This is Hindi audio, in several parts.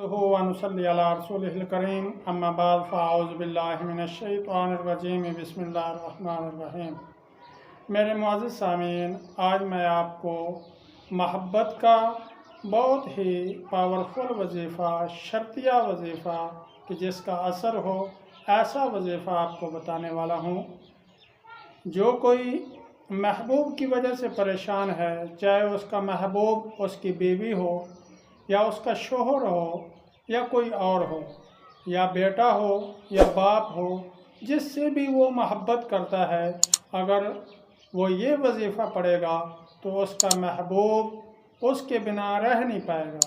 नहमदुहु व नुसल्ली अला रसूलिहिल करीम अम्मा बाद फ़अऊज़ु बिल्लाहि मिनश शैतानिर रजीम बिस्मिल्लाहिर रहमानिर रहीम। मेरे मुअज़्ज़िज़ सामीन, आज मैं आपको महब्बत का बहुत ही पावरफुल वजीफ़ा, शर्तिया वजीफ़ा कि जिसका असर हो ऐसा वजीफ़ा आपको बताने वाला हूँ। जो कोई महबूब की वजह से परेशान है, चाहे उसका महबूब उसकी बीवी हो या उसका शोहर हो या कोई और हो, या बेटा हो या बाप हो, जिससे भी वो मोहब्बत करता है, अगर वो ये वजीफ़ा पढ़ेगा तो उसका महबूब उसके बिना रह नहीं पाएगा,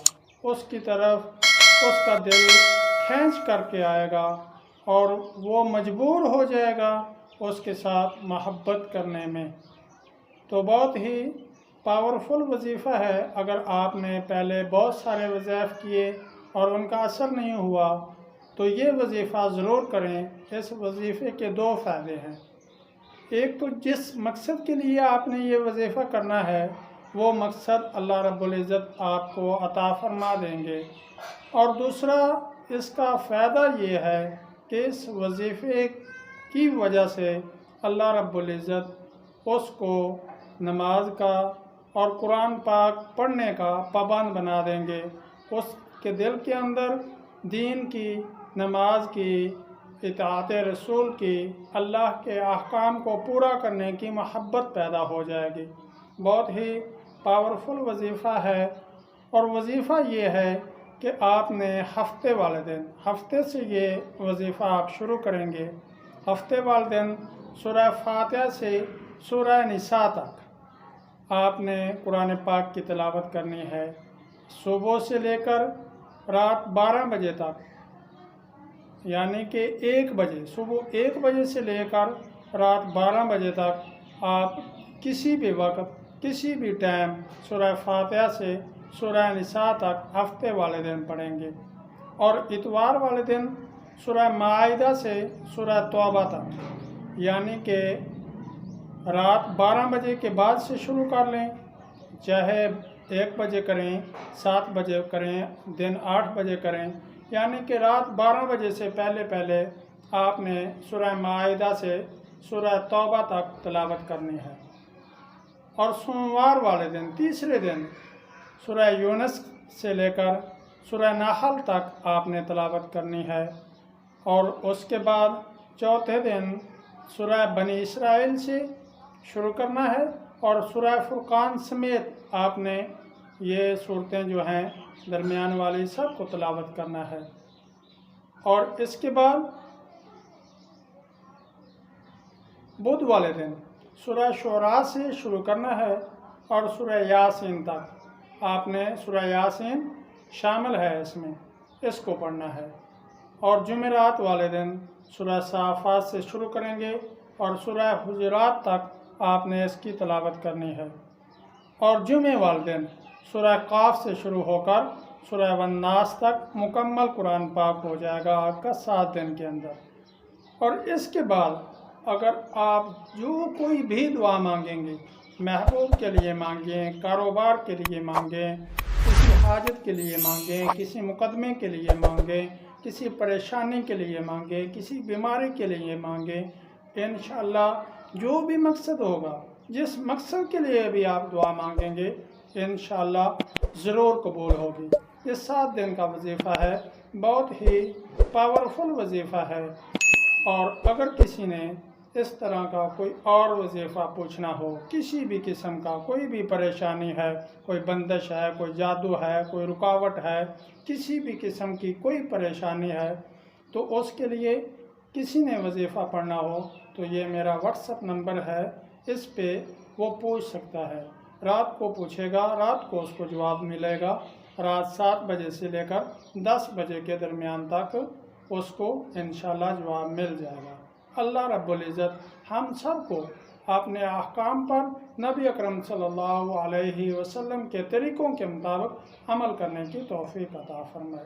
उसकी तरफ उसका दिल खींच करके आएगा और वो मजबूर हो जाएगा उसके साथ मोहब्बत करने में। तो बहुत ही पावरफुल वजीफ़ा है। अगर आपने पहले बहुत सारे वज़ाइफ किए और उनका असर नहीं हुआ तो ये वजीफ़ा ज़रूर करें। इस वजीफ़े के दो फ़ायदे हैं। एक तो जिस मकसद के लिए आपने ये वजीफ़ा करना है वो मकसद अल्लाह रब्बुल इज़्ज़त आपको अता फरमा देंगे, और दूसरा इसका फ़ायदा ये है कि इस वजीफ़े की वजह से अल्लाह रब्बुल इज़्ज़त उसको नमाज का और कुरान पाक पढ़ने का पाबंद बना देंगे। उसके दिल के अंदर दीन की, नमाज की, इताअत रसूल की, अल्लाह के अहकाम को पूरा करने की मोहब्बत पैदा हो जाएगी। बहुत ही पावरफुल वजीफ़ा है। और वजीफ़ा ये है कि आपने हफ्ते वाले दिन, हफ्ते से ये वजीफ़ा आप शुरू करेंगे। हफ्ते वाले दिन सूरह फातिहा से सूरह निसा तक आपने कुरान पाक की तिलावत करनी है। सुबह से लेकर रात 12 बजे तक, यानी कि 1 बजे, सुबह 1 बजे से लेकर रात 12 बजे तक आप किसी भी वक्त, किसी भी टाइम सूरह फातिहा से सूरह निसा तक हफ्ते वाले दिन पढ़ेंगे। और इतवार वाले दिन सूरह माइदा से सूरह तौबा तक, यानी कि रात 12 बजे के बाद से शुरू कर लें, चाहे 1 बजे करें, 7 बजे करें, दिन 8 बजे करें, यानी कि रात 12 बजे से पहले पहले आपने सूरह माइदा से सूरह तौबा तक तिलावत करनी है। और सोमवार वाले दिन, तीसरे दिन, सूरह यूनुस से लेकर सूरह नहल तक आपने तिलावत करनी है। और उसके बाद चौथे दिन सूरह बनी इसराइल से शुरू करना है और सूरह फुरकान समेत आपने ये सूरतें जो हैं दरमियान वाली सब को तिलावत करना है। और इसके बाद बुध वाले दिन सूरह शुरा से शुरू करना है और सूरह यासीन तक आपने, सूरह यासीन शामिल है इसमें, इसको पढ़ना है। और जुमेरात वाले दिन सूरह साफ़ात से शुरू करेंगे और सूरह हुजुरात तक आपने इसकी तिलावत करनी है। और जुमे वाले दिन सूरह काफ से शुरू होकर सूरह वन्नास तक मुकम्मल कुरान पाक हो जाएगा आपका 7 दिन के अंदर। और इसके बाद अगर आप जो कोई भी दुआ मांगेंगे, महबूब के लिए मांगें, कारोबार के लिए मांगें, किसी हाजत के लिए मांगें, किसी मुकदमे के लिए मांगें, किसी परेशानी के लिए मांगें, किसी बीमारी के लिए मांगें, इंशाअल्लाह जो भी मकसद होगा, जिस मकसद के लिए भी आप दुआ मांगेंगे, इंशाअल्लाह ज़रूर कबूल होगी। ये 7 दिन का वजीफ़ा है, बहुत ही पावरफुल वजीफ़ा है। और अगर किसी ने इस तरह का कोई और वजीफ़ा पूछना हो, किसी भी किस्म का कोई भी परेशानी है, कोई बंदिश है, कोई जादू है, कोई रुकावट है, किसी भी किस्म की कोई परेशानी है, तो उसके लिए किसी ने वजीफ़ा पढ़ना हो तो ये मेरा व्हाट्सएप नंबर है, इस पे वो पूछ सकता है। रात को पूछेगा, रात को उसको जवाब मिलेगा। रात 7 बजे से लेकर 10 बजे के दरमियान तक उसको इंशाअल्लाह जवाब मिल जाएगा। अल्लाह रब्बुल इज़्ज़त हम सब को अपने अहकाम पर नबी अकरम सल्लल्लाहु अलैहि वसल्लम के तरीक़ों के मुताबिक अमल करने की तौफ़ीक़ अता फरमाए।